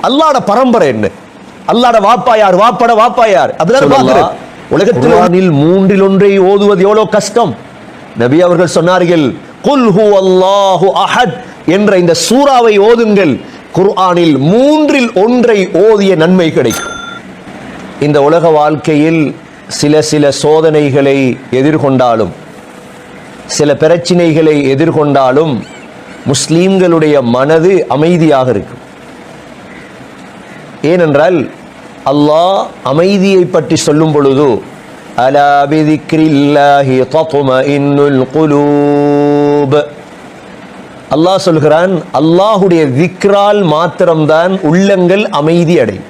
அல்லாஹ்வோட பரம்பரை என்ன, அல்லாஹ்வோட வாப்பா யார், வாப்பட வாப்பா யார், அதெல்லாம் பார்க்கிறோம். உலகத்தில் குர்ஆனில் மூன்றில் ஒன்றை ஓதுவது எவ்வளவு கஷ்டம். நபி அவர்கள் சொன்னார்கள், குல் ஹுவல்லாஹு அஹத் என்ற இந்த சூராவை ஓதுங்கள், குர்ஆனில் மூன்றில் ஒன்றை ஓதிய நன்மை கிடைக்கும். இந்த உலக வாழ்க்கையில் சில சோதனைகளை எதிர்கொண்டாலும், சில பிரச்சினைகளை எதிர்கொண்டாலும் முஸ்லிம்களுடைய மனது அமைதியாக இருக்கும். ஏனென்றால் அல்லாஹ் அமைதியை பற்றி சொல்லும் பொழுது, அலா பிதிக்ரில்லாஹி தத்மஇன்னுல் குலூப், அல்லாஹ் சொல்கிறான், அல்லாஹுடைய திக்ரால் மாத்திரம்தான் உள்ளங்கள் அமைதி அடையும்.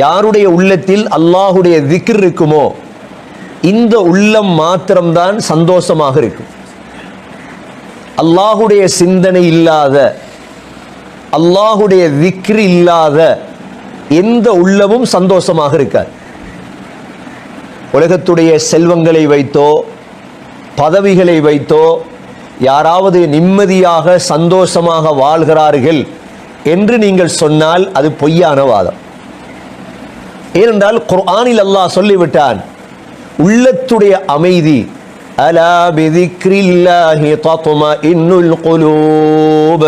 யாருடைய உள்ளத்தில் அல்லாஹுடைய திக்ர் இருக்குமோ இந்த உள்ளம் மாத்திரம்தான் சந்தோஷமாக இருக்கும். அல்லாஹுடைய சிந்தனை இல்லாத, அல்லாஹுடைய திக்ர் இல்லாத எந்த உள்ளமும் சந்தோஷமாக இருக்காது. உலகத்துடைய செல்வங்களை வைத்தோ பதவிகளை வைத்தோ யாராவது நிம்மதியாக சந்தோஷமாக வாழ்கிறார்கள் என்று நீங்கள் சொன்னால் அது பொய்யான வாதம். ஏனென்றால் குர்ஆனில் அல்லாஹ் சொல்லிவிட்டான், உள்ளத்துடைய அமைதி, அலா பிதிக்ரில்லாஹி தத்மஇன்னுல் குலூப்,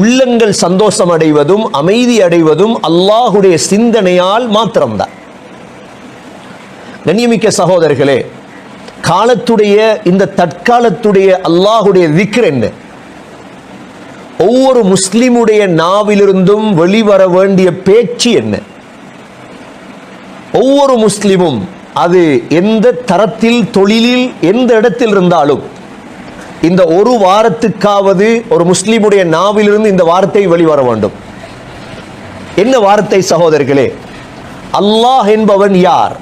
உள்ளங்கள் சந்தோஷம் அடைவதும் அமைதி அடைவதும் அல்லாஹுடைய சிந்தனையால் மாத்திரம்தான். கண்ணியமிக்க சகோதரர்களே, காலத்துடைய இந்த தற்காலத்துடைய அல்லாஹுடைய திக்ர் என்ன? ஒவ்வொரு முஸ்லிமுடைய நாவிலிருந்தும் வெளிவர வேண்டிய பேச்சு என்ன? ஒவ்வொரு முஸ்லிமும் அது எந்த தரத்தில், தொழிலில், எந்த இடத்தில் இருந்தாலும் இந்த ஒரு வாரத்துக்காவது ஒரு முஸ்லிமுடைய நாவிலிருந்து இந்த வார்த்தை வெளிவர வேண்டும். என்ன வார்த்தை சகோதரர்களே? அல்லாஹ் என்பவன் யார்,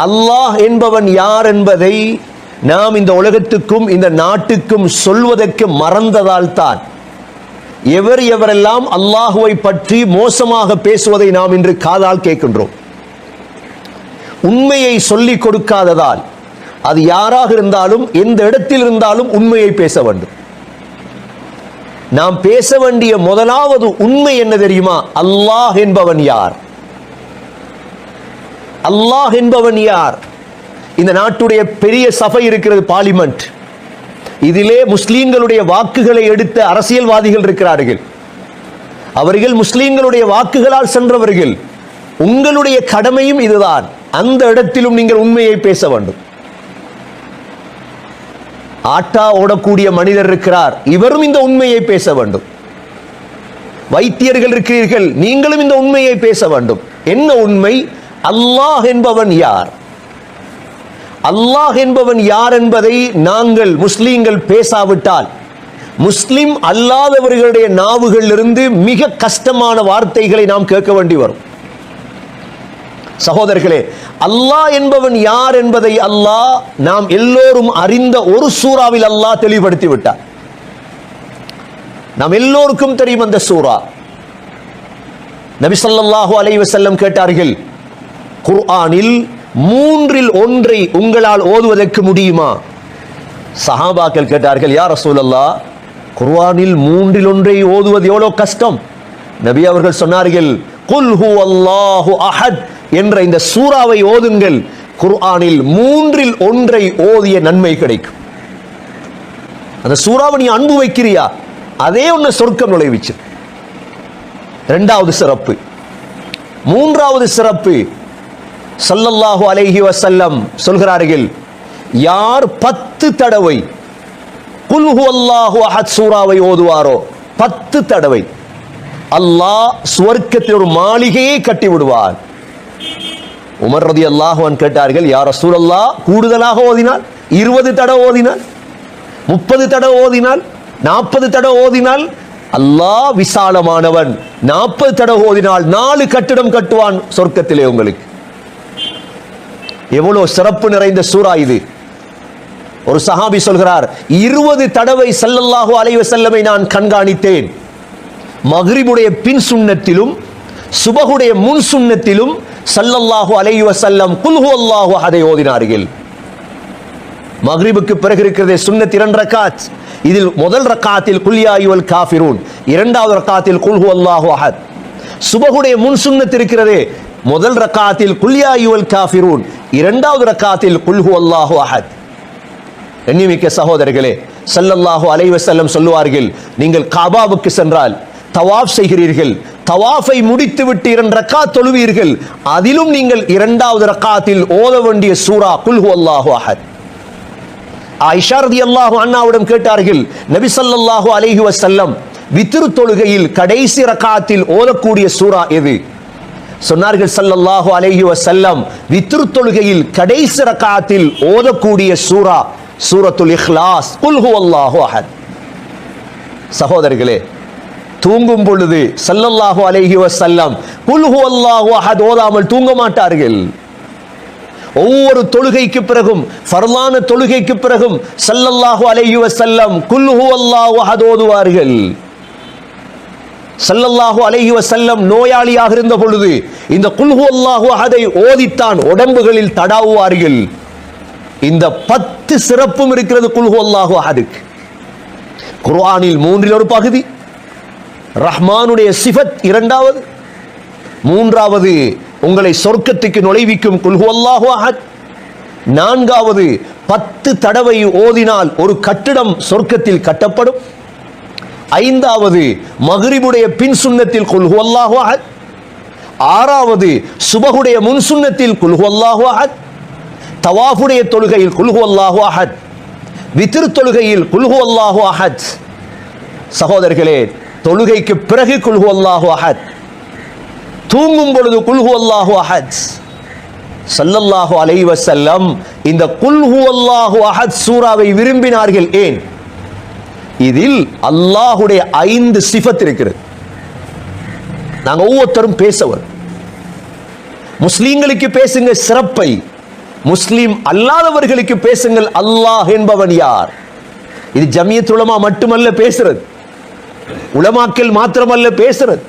அல்லாஹ் என்பவன் யார் என்பதை நாம் இந்த உலகத்துக்கும் இந்த நாட்டுக்கும் சொல்வதற்கு மறந்ததால் தான் எவரெல்லாம் அல்லாஹுவை பற்றி மோசமாக பேசுவதை நாம் இன்று காதால் கேட்கின்றோம். உண்மையை சொல்லிக் கொடுக்காததால், அது யாராக இருந்தாலும் எந்த இடத்தில் இருந்தாலும் உண்மையை பேச வேண்டும். நாம் பேச வேண்டிய முதலாவது உண்மை என்ன தெரியுமா? அல்லாஹ் என்பவன் யார், அல்லாஹ் என்பவன் யார். இந்த நாட்டுடைய பெரிய சபை இருக்கிறது, பார்லிமெண்ட். இதிலே முஸ்லீம்களுடைய வாக்குகளை எடுத்த அரசியல்வாதிகள் இருக்கிறார்கள். அவர்கள் முஸ்லீம்களுடைய வாக்குகளால் சென்றவர்கள். உங்களுடைய கடமையும் இதுதான். அந்த இடத்திலும் நீங்கள் உண்மையை பேச வேண்டும். ஆட்டா ஓடக்கூடிய மனிதர் இருக்கிறார், இவரும் இந்த உண்மையை பேச வேண்டும். வைத்தியர்கள் இருக்கிறீர்கள், நீங்களும் இந்த உண்மையை பேச வேண்டும். என்ன உண்மை? அல்லாஹ் என்பவன் யார், அல்லாஹ் என்பவன் யார் என்பதை நாங்கள் முஸ்லீம்கள் பேசாவிட்டால் முஸ்லிம் அல்லாதவர்களுடைய நாவுகளிலிருந்து மிக கஷ்டமான வார்த்தைகளை நாம் கேட்க வேண்டி வரும். சகோதரர்களே, அல்லாஹ் என்பவன் யார் என்பதை அல்லாஹ் நாம் எல்லோரும் அறிந்த ஒரு சூறாவில் அல்லாஹ் தெளிவுபடுத்தி விட்டார். நாம் எல்லோருக்கும் தெரியும் அந்த சூரா. நபி ஸல்லல்லாஹு அலைஹி வஸல்லம் கேட்டார்கள், குர்ஆனில் மூன்றில் ஒன்றை உங்களால் ஓதுவதற்கு முடியுமா? சஹாபாக்கள் கேட்டார்கள், யா ரசூலல்லாஹ், குர்ஆனில் மூன்றில் ஒன்றை ஓதுவது எவ்வளவு கஷ்டம். நபி அவர்கள் சொன்னார்கள், குல் ஹுவல்லாஹு அஹத் என்ற இந்த சூறாவை ஓதுங்கள், குர்ஆனில் மூன்றில் ஒன்றை ஓதிய நன்மை கிடைக்கும். அந்த சூறாவை நீ அன்பு வைக்கிறியா, அதே ஒன்று சொர்க்கம் நுழைவிச்சு. இரண்டாவது சிறப்பு. மூன்றாவது சிறப்பு, ஸல்லல்லாஹு அலைஹி வஸல்லம் சொல்கிறார்கள், யார் 10 தடவை குல் ஹுவல்லாஹு அஹத் சூராவை ஓதுவாரோ 10 தடவை அல்லாஹ் சுவர்க்கத்தில் ஒரு மாளிகையை கட்டி விடுவார். உமர் ரலியல்லாஹு அன்ஹு கேட்டார்கள், யா ரசூலல்லாஹ், கூடுதலாக ஓதினால் 20 தடவை ஓதினால், 30 தடவை ஓதினால், 40 தடவை ஓதினால்? அல்லாஹ் விசாலமானவன், 40 தடவை ஓதினால் 4 கட்டிடம் கட்டுவான் சொர்க்கத்திலே உங்களுக்கு. எவ்வளவு சிறப்பு நிறைந்த சூரா இது. ஒரு சஹாபி சொல்கிறார், 20 தடவை ஸல்லல்லாஹு அலைஹி வஸல்லமை நான் கண்காணித்தேன். மக்ரிபுடைய பின் சுன்னத்திலும் சுபஹுடைய முன் சுன்னத்திலும் ஸல்லல்லாஹு அலைஹி வஸல்லம் குல் ஹுவல்லாஹு அஹத் ஓதினார்கள். மக்ரிபுக்கு பிறகு இருக்கிறதே சுன்னத் 2 ரக்காத், இதில் முதல் ரக்காத்தில் குல் யா அய்யுஹல் காஃபிரூன், இரண்டாவது ரக்காத்தில் குல் ஹுவல்லாஹு அஹத். சுபஹுடைய முன் சுன்னத் இருக்கிறதே, முதல் ரக்காத்தில் குல் யா அய்யுஹல் காஃபிரூன், இரண்டாவது ரக்காத்தில் குல் ஹுவல்லாஹு அஹத். கண்ணியமிக்க சகோதரர்களே, ஸல்லல்லாஹு அலைஹி வஸல்லம் சொல்லுவார்கள், நீங்கள் காபாவுக்கு சென்றால் தவாஃப் செய்கிறீர்கள், தவாஃபை முடித்துவிட்டு 2 ரக்காத் தொழுவீர்கள், அதிலும் நீங்கள் இரண்டாவது ரக்காத்தில் ஓத வேண்டிய சூரா குல் ஹுவல்லாஹு அஹத். ஆயிஷா ரலியல்லாஹு அன்ஹாவிடம் கேட்டார்கள், நபி ஸல்லல்லாஹு அலைஹி வஸல்லம் வித்ர் தொழுகையில் கடைசி ரக்காத்தில் ஓதக்கூடிய சூரா எது? சொன்னார்கள் ஸல்லல்லாஹு அலைஹி வஸல்லம், வித்ர் தொழுகையில் கடைசி ரக்காத்தில் ஓதக்கூடிய சூரா சூரத்துல் இக்லாஸ், குல் ஹுவல்லாஹு அஹத். சகோதரர்களே, தூங்கும் பொழுது ஸல்லல்லாஹு அலைஹி வஸல்லம் குல் ஹுவல்லாஹு அஹத் ஓதாமல் தூங்க மாட்டார்கள். ஒவ்வொரு தொழுகைக்கு பிறகும், ஃபர்லான தொழுகைக்கு பிறகும் ஸல்லல்லாஹு அலைஹி வஸல்லம் குல் ஹுவல்லாஹு அஹத் ஓதுவார்கள். ஸல்லல்லாஹு அலைஹி வஸல்லம் நோயாளியாக இருந்த பொழுது இந்த குல் ஹுவல்லாஹு அஹதை ஓதித்தான் உடம்புகளில் தடாவுவார்கள். இந்த 10 சிறப்பும் இருக்கிறது குல் ஹுவல்லாஹு அஹதுக்கு. குர்ஆனில் 3 ஒரு பகுதி, ரஹ்மானுடைய சிஃபத் 2வது, 3வது உங்களை சொர்க்கத்துக்கு நுழைவிக்கும் குல் ஹுவல்லாஹு அஹத், 4வது 10 தடவை ஓதினால் ஒரு கட்டிடம் சொர்க்கத்தில் கட்டப்படும், 5வது மக்ரிபுடைய பின் சுன்னத்தில் குல் ஹுவல்லாஹு அஹத், 6வது சுபஹுடைய முன் சுன்னத்தில் குல் ஹுவல்லாஹு அஹத், தவாஃபுடைய தொழுகையில் குல் ஹுவல்லாஹு அஹத், வித்ர் தொழுகையில் குல் ஹுவல்லாஹு அஹத். சகோதரர்களே, தொழுகைக்கு பிறகு குல் ஹுவல்லாஹு அஹத், தூங்கும் பொழுது குல் ஹுவல்லாஹு அஹத். ஸல்லல்லாஹு அலைஹி வஸல்லம் இந்த குல் ஹுவல்லாஹு அஹத் சூராவை விரும்பினார்கள். ஏன்? இதில் அல்லாஹ்வுடைய 5 சிஃபத் இருக்கிறது. நாங்க ஒவ்வொருத்தரும் பேசவர், முஸ்லிம்களுக்கு பேசுங்க சிறப்பை, முஸ்லிம் அல்லாதவர்களுக்கு பேசுங்கள் அல்லாஹ் என்பவன் யார். இது ஜமியத் உலமா மட்டுமல்ல பேசுறது, உலமாக்கள் மாத்திரமல்ல பேசுறது.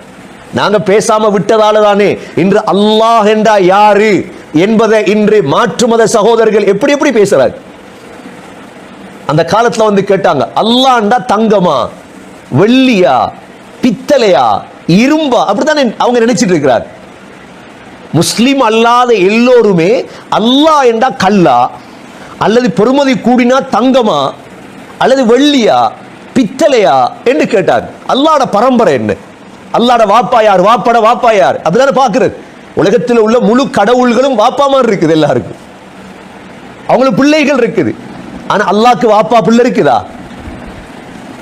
நாங்க பேசாம விட்டதால தானே இன்று அல்லாஹ் என்றா யாரு என்பதை இன்று மாற்று மத சகோதரர்கள் எப்படி எப்படி பேசுறாங்க. அந்த காலத்துல வந்து கேட்டாங்க, அல்லாஹ்ண்டா தங்கமா, வெள்ளியா, பித்தளையா, இரும்பா, அப்படித்தானே அவங்க நினைச்சிட்டு இருக்கிறார். முஸ்லிம் அல்லாத எல்லோருமே அல்லாஹ் என்றா கல்லா, அல்லது பெருமதி கூடினா தங்கமா, அல்லது வெள்ளியா, பித்தளையா என்று கேட்டார். அல்லாஹ்வோட பரம்பரை என்ன? அல்லாஹ்வோட வாப்பா யார், வாப்பட வாப்பா யார், அதுதானே பார்க்கிறது. உலகத்தில் உள்ள முழு கடவுள்களும் வாப்பா மாதிரி இருக்குது எல்லாருக்கும், அவங்களுக்கு பிள்ளைகள் இருக்குது. ஆனா அல்லாஹ்க்கு வாப்பா பிள்ளை இருக்குதா?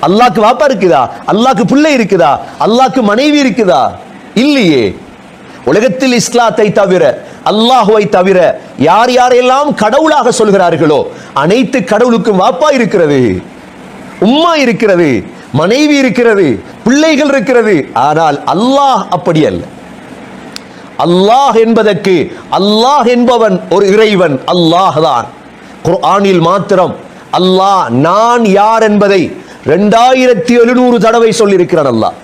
அல்லாஹ்க்கு வாப்பா இருக்குதா? அல்லாஹ்க்கு பிள்ளை இருக்குதா? அல்லாஹ்க்கு மனைவி இருக்குதா? இல்லையே. உலகத்தில் இஸ்லாத்தை தவிர, அல்லாஹுவை தவிர யார் யாரெல்லாம் கடவுளாக சொல்கிறார்களோ அனைத்து கடவுளுக்கும் வாப்பா இருக்கிறது, உம்மா இருக்கிறது, மனைவி இருக்கிறது, பிள்ளைகள் இருக்கிறது. ஆனால் அல்லாஹ் அப்படி அல்ல. அல்லாஹ் என்பதற்கு அல்லாஹ் என்பவன் ஒரு இறைவன், அல்லாஹ் தான். குர்ஆனில் மாத்திரம் அல்லாஹ் நான் யார் என்பதை 2700 தடவை சொல்லியிருக்கிறான். அல்லாஹ்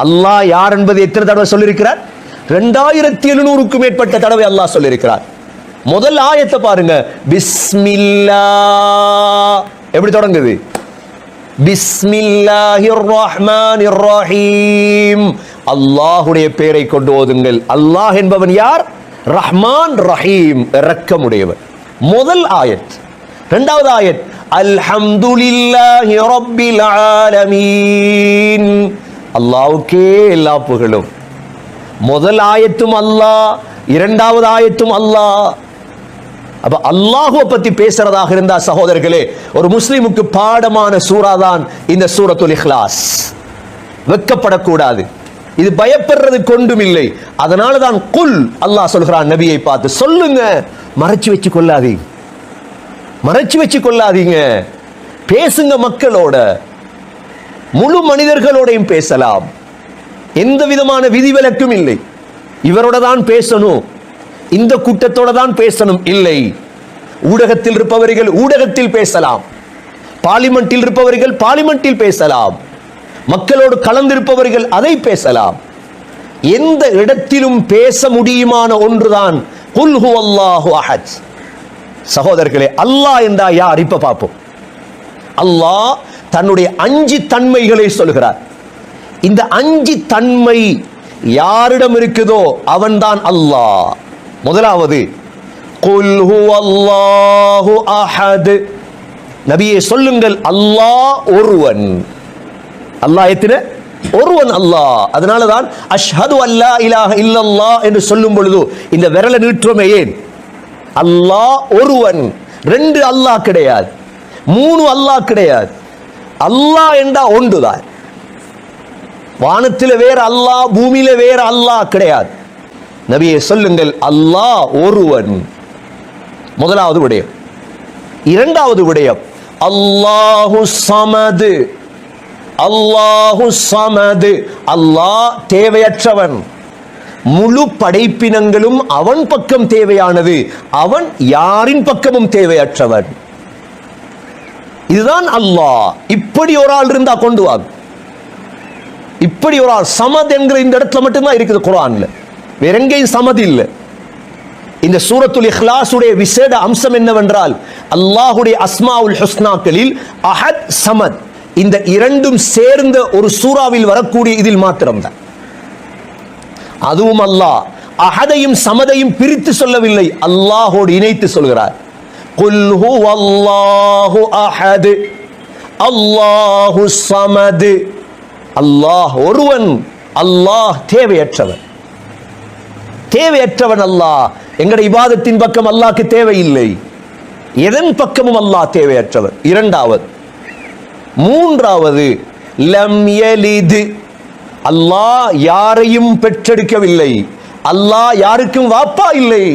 அல்லாஹ் யார் என்பதை எத்தனை தடவை சொல்லியிருக்கிறார்? 2700க்கும் மேற்பட்ட தடவை அல்லாஹ் சொல்லியிருக்கிறார். முதல் ஆயத்தை பாருங்க, பிஸ்மில்லாஹ் எப்படி தொடங்குது? பிஸ்மில்லாஹிர் ரஹ்மானிர் ரஹீம், அல்லாஹ்வுடைய பெயரை கொண்டு ஓதுங்கள். அல்லாஹ் என்பவன் யார்? ரஹ்மான் ரஹீம், இரக்கமுடையவன். முதல் ஆயத். இரண்டாவது ஆயத், அல்ஹம்துலில்லாஹி ரப்பில் ஆலமீன், அல்லாஹ்வுக்கே எல்லா புகழும். முதல் ஆயத்தும் அல்லாஹ், இரண்டாவது ஆயத்தும் அல்லாஹ். அப்ப அல்லாஹ்வை பத்தி பேசுறதாக இருந்தா சகோதரர்களே, ஒரு முஸ்லிமுக்கு பாடமான சூரா தான் இந்த சூரத்துல் இக்லாஸ். வெக்கப்படக்கூடாது, இது பயப்படுறது கொண்டும் இல்லை. அதனால தான் குல், அல்லாஹ் சொல்கிறான் நபியை பார்த்து, சொல்லுங்க, மறைச்சு வச்சு கொள்ளாதீங்க, மறைச்சு வச்சு கொள்ளாதீங்க, பேசுங்க மக்களோட, முழு மனிதர்களோடையும் பேசலாம், எந்த விதமான விதிவிலக்கும் இல்லை. இவரோட தான் பேசணும், இந்த கூட்டத்தோட தான் பேசணும் இல்லை. ஊடகத்தில் இருப்பவர்கள் ஊடகத்தில் பேசலாம், பார்லிமெண்டில் இருப்பவர்கள் பார்லிமெண்டில் பேசலாம், மக்களோடு கலந்திருப்பவர்கள் அதை பேசலாம். எந்த இடத்திலும் பேச முடியுமான ஒன்றுதான் குல் ஹுவல்லாஹு அஹத். சகோதரர்களே, அல்லாஹ் என்றா யார்? இப்ப பார்ப்போம். அல்லாஹ் தன்னுடைய 5 தன்மைகளை சொல்கிறார். இந்த 5 தன்மை யாரிடம் இருக்குதோ அவன்தான் அல்லாஹ். முதலாவது குல் ஹுவல்லாஹு அஹத், நபியே சொல்லுங்கள் அல்லாஹ் ஒருவன். அல்லாஹ் எத்தனை? ஒருவன் அல்லாஹ். அதனாலதான் அஷ்ஹது அல்லா இலாஹ இல்லல்லாஹ் என்று சொல்லும் பொழுது இந்த விரலை நீட்டுறோமே ஏன்? அல்லாஹ் ஒருவன். 2 அல்லாஹ் கிடையாது, 3 அல்லாஹ் கிடையாது. அல்லாஹ் என்றா ஒன்றுதான். வானத்தில் வேற அல்லாஹ், பூமியில வேற அல்லாஹ் கிடையாது. நபியே சொல்லுங்கள் அல்லாஹ் ஒருவன். முதலாவது விடயம். இரண்டாவது விடயம் அல்லாஹு ஸமது. அல்லாஹு ஸமது, அல்லாஹ் தேவையற்றவன். முழு படைப்பினங்களும் அவன் பக்கம் தேவையானது, அவன் யாரின் பக்கமும் தேவையற்றவன். இதுதான் அல்லாஹ். இப்படி ஒரு ஆள் இருந்தா கொண்டு வாங்க. இப்படி ஒரு ஆள் சமத் என்கிற இந்த இடத்துல மட்டும்தான் இருக்குது குர்ஆன்ல, வேற எங்கேயும் சமத் இல்லை. இந்த சூரத்துல் இக்லாஸ் உடைய விசேட அம்சம் என்னவென்றால் அல்லாஹ்வுடைய அஸ்மாவுல் ஹுஸ்னாக்களில் அஹத், சமத் இந்த இரண்டும் சேர்ந்த ஒரு சூறாவில் வரக்கூடிய இதில் மாத்திரம்தான். அதுவும் அல்லாஹ் அஹதையும் சமதையும் பிரித்து சொல்லவில்லை, அல்லாஹோடு இணைத்து சொல்கிறார். குல் ஹுவல்லாஹு அஹத் அல்லாஹு ஸமத். அல்லாஹ் ஒருவன், அல்லாஹ் தேவையற்றவன். தேவையற்றவன் அல்லாஹ். எங்கட இபாதத்தின் பக்கம் அல்லாஹ்க்கு தேவையில்லை, எதன் பக்கமும் அல்லாஹ் தேவையற்றவன். இரண்டாவது. மூன்றாவது லம் யலித், அல்லாஹ் யாரையும் பெற்றெடுக்கவில்லை. அல்லாஹ் யாருக்கும் வாப்பா இல்லை.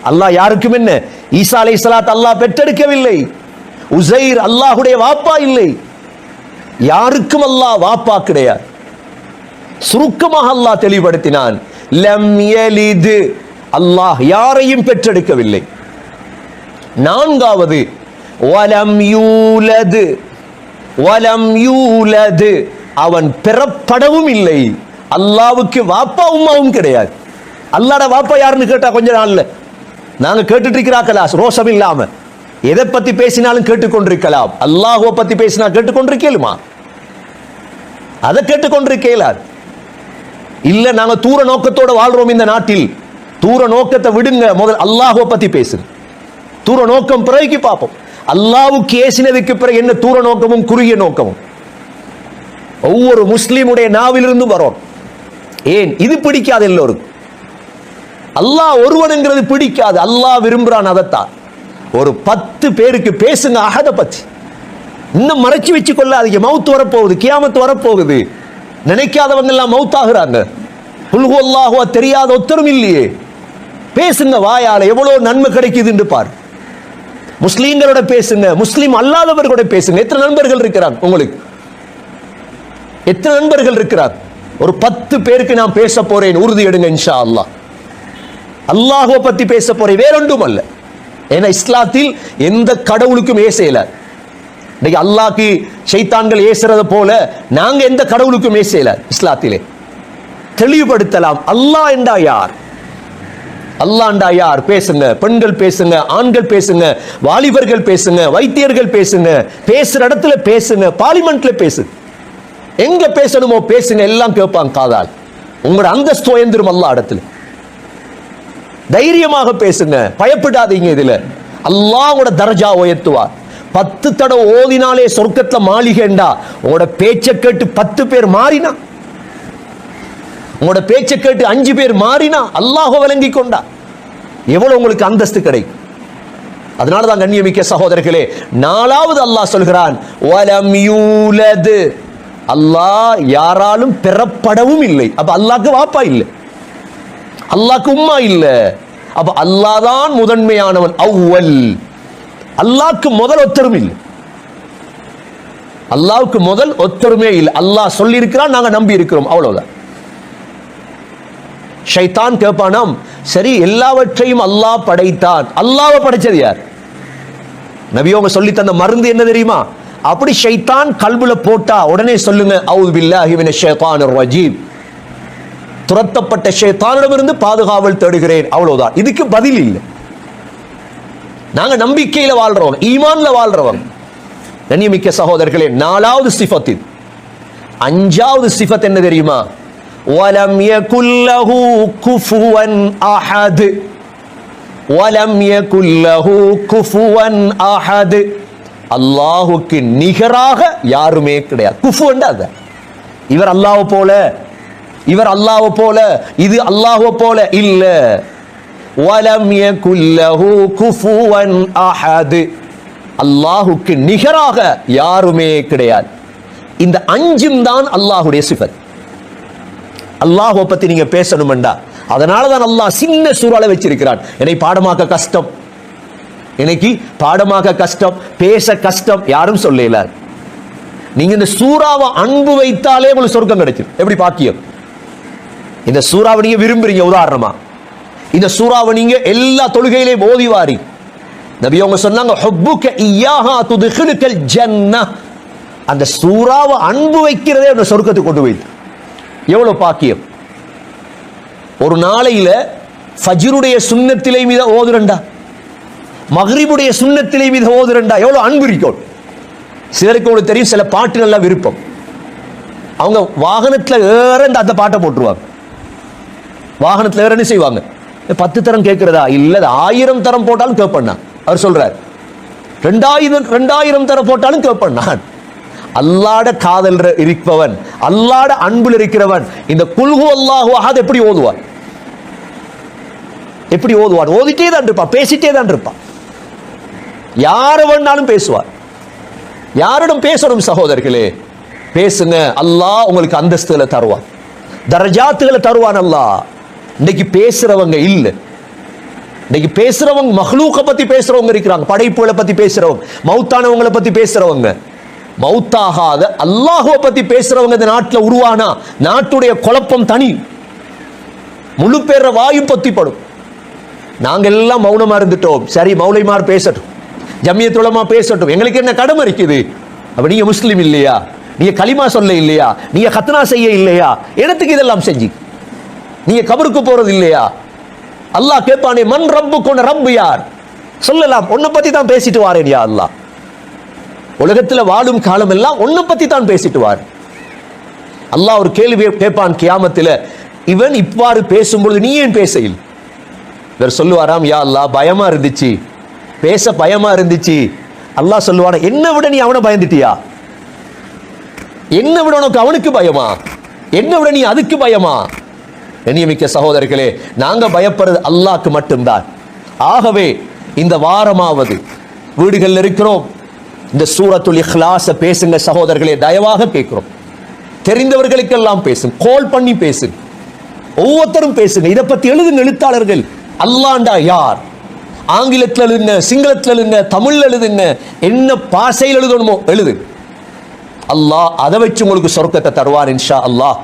அல்லாஹ் யாருக்கும் என்ன? ஈசா அலைஹிஸ்ஸலாத் அல்லாஹ் பெற்றெடுக்கவில்லை. உஸைர் அல்லாஹ்வுடைய வாப்பா இல்லை. யாருக்கும் அல்லாஹ் வாப்பா கிடையாது. சுருக்கமாக அல்லாஹ் தெளிவுபடுத்தினான், லம் யலித், அல்லாஹ் யாரையும் பெற்றெடுக்கவில்லை. நான்காவது வலம் யூலத், வலம் யூலத், அவன் பெறப்படவும் இல்லை. அல்லாஹ்வுக்கு வாப்பா உம்மாவும் கிடையாது. அல்லாஹ்ட வாப்பா யாருன்னு கேட்டா கொஞ்ச நாள்ல நாங்க கேட்டுட்டு இருக்கிறாங்களா ரோஷம் இல்லாம எதை பத்தி பேசினாலும் கேட்டுக்கொண்டிருக்கலாம். அல்லாஹ்வை பத்தி பேசினா கேட்டுக்கொண்டிருக்கலுமா? அதை கேட்டுக்கொண்டிருக்கலாது. இல்ல நாங்க தூர நோக்கத்தோட வாழ்றோம் இந்த நாட்டில். தூர நோக்கத்தை விடுங்க, முதல் அல்லாஹ்வை பத்தி பேசுங்க. தூர நோக்கம் பிறகு பார்ப்போம். அல்லாஹ்வுக்கு ஏசினதுக்கு பிறகு என்ன தூர நோக்கமும் குறுகிய நோக்கமும் ஒவ்வொரு முஸ்லிமுடைய நாவிலிருந்து வரும். ஏன் இது பிடிக்காது? எல்லோருக்கும் அல்லாஹ் ஒருவனுங்கிறது பிடிக்காது. அல்லாஹ் விரும்புறான் அதைத்தான். ஒரு 10 பேருக்கு பேசுங்க அஹத பத்தி. இன்னும் மறைச்சு வச்சு கொள்ளாதீங்க. மவுத் வரப்போகுது, கியாமத் வரப்போகுது. நினைக்காதவங்க எல்லாம் மவுத் ஆகுறாங்க. குல் ஹுவல்லாஹு தெரியாத ஒத்தரும் இல்லையே. பேசுங்க வாயால, எவ்வளவு நன்மை கிடைக்குதுன்னு பாரு. முஸ்லீம்களோட பேசுங்க, முஸ்லீம் அல்லாதவர்களோட பேசுங்க. எத்தனை நண்பர்கள் இருக்கிறாங்க உங்களுக்கு? எத்தனை நண்பர்கள் இருக்கிறார்? ஒரு 10 பேருக்கு நான் பேச போறேன், உறுதி எடுங்க இன்ஷா அல்லாஹ். அல்லாஹ்வை பத்தி பேச போறேன், வேறொன்றும் அல்ல. ஏன்னா இஸ்லாத்தில் எந்த கடவுளுக்கும் ஏசையில. இன்னைக்கு அல்லாஹ்க்கு ஷைத்தான்கள் ஏசுறத போல நாங்க எந்த கடவுளுக்கும் ஏசையில. இஸ்லாத்திலே தெளிவுபடுத்தலாம். அல்லாஹ் என்றா யார்? அல்லாஹ்ண்டா யார்? பேசுங்க. பெண்கள் பேசுங்க, ஆண்கள் பேசுங்க, வாலிபர்கள் பேசுங்க, வைத்தியர்கள் பேசுங்க. பேசுற இடத்துல பேசுங்க, பார்லிமெண்ட்ல பேசுங்க, எங்க பேசணுமோ பேசுங்க. எல்லாம் கேட்பாங்க காதால். உங்களோட அந்தஸ்து உயர்ந்துரும் அல்லாஹ் இடத்துல. தைரியமாக பேசுங்க, பயப்படாதீங்க. இதுல அல்லாஹ்வோட தர்ஜா உயர்த்துவார். 10 தடவை ஓதினாலே சொர்க்கத்துல மாளிகைண்டா உங்களோட பேச்சை கேட்டு 10 பேர் மாறினா, உங்களோட பேச்சை கேட்டு 5 பேர் மாறினா அல்லாஹ்வை விளங்கி கொண்டா எவ்வளவு உங்களுக்கு அந்தஸ்து கிடைக்கும். அதனாலதான் கண்ணியமிக்க சகோதரர்களே, 4வது அல்லாஹ் சொல்கிறான் வலம் யூலத், அல்லாஹ் யாராலும் பெறப்படவும் இல்லை. அப்ப அல்லாஹ்க்கு வாப்பா இல்லை, அல்லாஹ்க்கு உம்மா இல்லை. அப்ப அல்லாஹ் தான் முதன்மையானவன். அவ்வல், அல்லாஹ்க்கு முதல் ஒத்தரும் இல்லை. அல்லாஹ்வுக்கு முதல் ஒத்தருமே இல்லை. அல்லாஹ் சொல்லி இருக்கிறான், நாங்க நம்பி இருக்கிறோம், அவ்வளவுதான். ஷைத்தான் கேட்பானாம், சரி எல்லாவற்றையும் அல்லாஹ் படைத்தான், அல்லாஹ்வை படைச்சது யார்? நபி அவங்க சொல்லி தந்த மருந்து என்ன தெரியுமா? அப்படி ஷைத்தான் கல்புல போட்டா உடனே சொல்லுங்க அஊது பில்லாஹி மினஷ் ஷைத்தானிர் ரஜீம், துரத்தப்பட்ட ஷைத்தானிடமிருந்து பாதுகாவல் தேடுகிறேன், அவ்வளவுதான். இதுக்கு பதில் இல்லை. நாங்க நம்பிக்கையில வாழ்றோம், ஈமான்ல வாழ்றோம். கண்ணியமிக்க சகோதரர்களே, 4வது சிஃபத் இது. 5வது சிஃபத் என்ன தெரியுமா? வலம் யகுல்லஹு குஃபுவன் அஹத். வலம் யகுல்லஹு குஃபுவன் அஹத். அல்லாஹ்வுக்கு நிகராக யாருமே கிடையாது. குஃபுவன் அது இவர் அல்லாஹ் போல, இவர் அல்லாஹ் போல, இது அல்லாஹ் போல இல்ல. வலம் யகுல்லஹு குஃபுவன் அஹத். அல்லாஹ்வுக்கு நிகராக யாருமே கிடையாது. இந்த 5ம் தான் அல்லாஹ்வுடைய சிஃபத். அல்லாஹ்வை பத்தி நீங்க பேசணும்டா, அதனால தான் அல்லாஹ் சின்ன சூறால வச்சிருக்கிறான். என்னை பாடமாக்க கஷ்டம், இன்னைக்கு பாடமாக்க கஷ்டம், பேச கஷ்டம், யாரும் சொல்லல. நீங்க இந்த சூறாவை அன்பு வைத்தாலே உங்களுக்கு சொர்க்கம் கிடைக்கும். எப்படி பாக்கியம்! இந்த சூறாவை நீங்க விரும்புறீங்க. உதாரணமா இந்த சூறாவை நீங்க எல்லா தொழுகையிலையும் ஓதி வாரி. நபி அவங்க சொன்னாங்க, ஹுப்புக இய்யாஹா துத்கிலுக்கல் ஜன்னஹ். அந்த சூறாவை அன்பு வைக்கிறதே அந்த சொர்க்கத்துக்கு கொண்டு போய். எவ்வளவு பாக்கியம்! ஒரு நாளையில ஃபஜ்ருடைய சுன்னத்திலே மீத ஓதுறண்டா, மக்ரிபுடைய சுன்னத்திலே மீத ஓதுறண்டா, எவ்வளவு அன்பு இருக்கும். சிலருக்கு உங்களுக்கு தெரியும், சில பாட்டுகள்லாம் விருப்பம். அவங்க வாகனத்துல ஏற அந்த பாட்டை போட்டுருவாங்க. வாகனத்துல ஏற என்ன செய்வாங்க? 10 தரம் கேட்கிறதா? இல்ல 1000 தரம் போட்டாலும் கேட்பண்ணா. அவர் சொல்றார் 2000 தரம் போட்டாலும் கேட்பண்ணான். அல்லாட காதல் இருப்பவன், அல்லாட அன்புல இருக்கிறவன் இந்த குல்ஹு அல்லாஹு அஹத் எப்படி ஓதுவார்? எப்படி ஓதுவார்? ஓதிட்டே தான் இருப்பான், பேசிட்டே தான் இருப்பான். யார வேணாலும் பேசுவார். யாரிடம் பேசணும் சகோதரர்களே? பேசுங்க. அல்லாஹ் உங்களுக்கு அந்தஸ்துகளை தருவான், தரஜாத்துகளை தருவான் அல்லாஹ். இன்னைக்கு பேசுறவங்க இல்ல. இன்னைக்கு பேசுறவங்க மஹ்லூக்க பத்தி பேசுறவங்க இருக்கிறாங்க, படைப்புகளை பத்தி பேசுறவங்க, மௌத்தானவங்களை பத்தி பேசுறவங்க. மௌத்தாகாத அல்லாஹ்வை பத்தி பேசுறவங்க இந்த நாட்டில் உருவானா நாட்டுடைய குழப்பம் தனி. முழு பேர வாயு பத்தி படும். நாங்க எல்லாம் மௌனமா இருந்துட்டோம். சரி, மௌலைமார் பேசட்டும், ஜம்மியத் உலமா பேசட்டும், எங்களுக்கு என்ன கடமை இருக்குது? அப்ப நீங்க முஸ்லிம் இல்லையா? நீங்க கலிமா சொல்ல இல்லையா? நீங்க கத்னா செய்ய இல்லையா? இடத்துக்கு இதெல்லாம் செஞ்சு நீங்க கபருக்கு போறது இல்லையா? அல்லாஹ் கேட்பானே, மன் ரப்புக்கு, ரப்பு யார்? சொல்லலாம், உன்னை பத்தி தான் பேசிட்டு வாரேன் யா அல்லாஹ். உலகத்துல வாழும் காலம் எல்லாம் உன்னை பத்தி தான் பேசிட்டு வார். அல்லாஹ் ஒரு கேள்வி கேட்பான் கியாமத்துல, இவன் இவ்வாறு பேசும்பொழுது நீ ஏன் பேசையில்? இவர் சொல்லுவாராம், யா அல்லாஹ் பயமா இருந்துச்சு, பேச பயமா இருந்துச்சு. அல்லாஹ் சொல்லுவான, என்ன விட நீ அவனை பயந்துட்டியா? என்ன விட உனக்கு அவனுக்கு பயமா? என்ன விட நீ அதுக்கு பயமா? கண்ணியமிக்க சகோதரர்களே, நாங்க பயப்படுறது அல்லாஹ்க்கு மட்டும்தான். ஆகவே இந்த வாரமாவது வீடுகளில் இருக்கிறோம், இந்த சூரத்துல் இக்லாஸ பேசுங்க சகோதரர்களே, தயவாக கேட்கிறோம். தெரிந்தவர்களுக்கெல்லாம் பேசுங்க, கால் பண்ணி பேசுங்க, ஒவ்வொருத்தரும் பேசுங்க. இதை பத்தி எழுதுங்க எழுத்தாளர்கள். அல்லாண்டா யார்? ஆங்கிலத்தில் எழுதுங்க, சிங்களத்தில் எழுதுங்க, தமிழ்ல எழுதுங்க, என்ன பாஷையில் எழுதணுமோ எழுது. அல்லாஹ் அதை வச்சு உங்களுக்கு சொர்க்கத்தை தருவார் இன்ஷா அல்லாஹ்.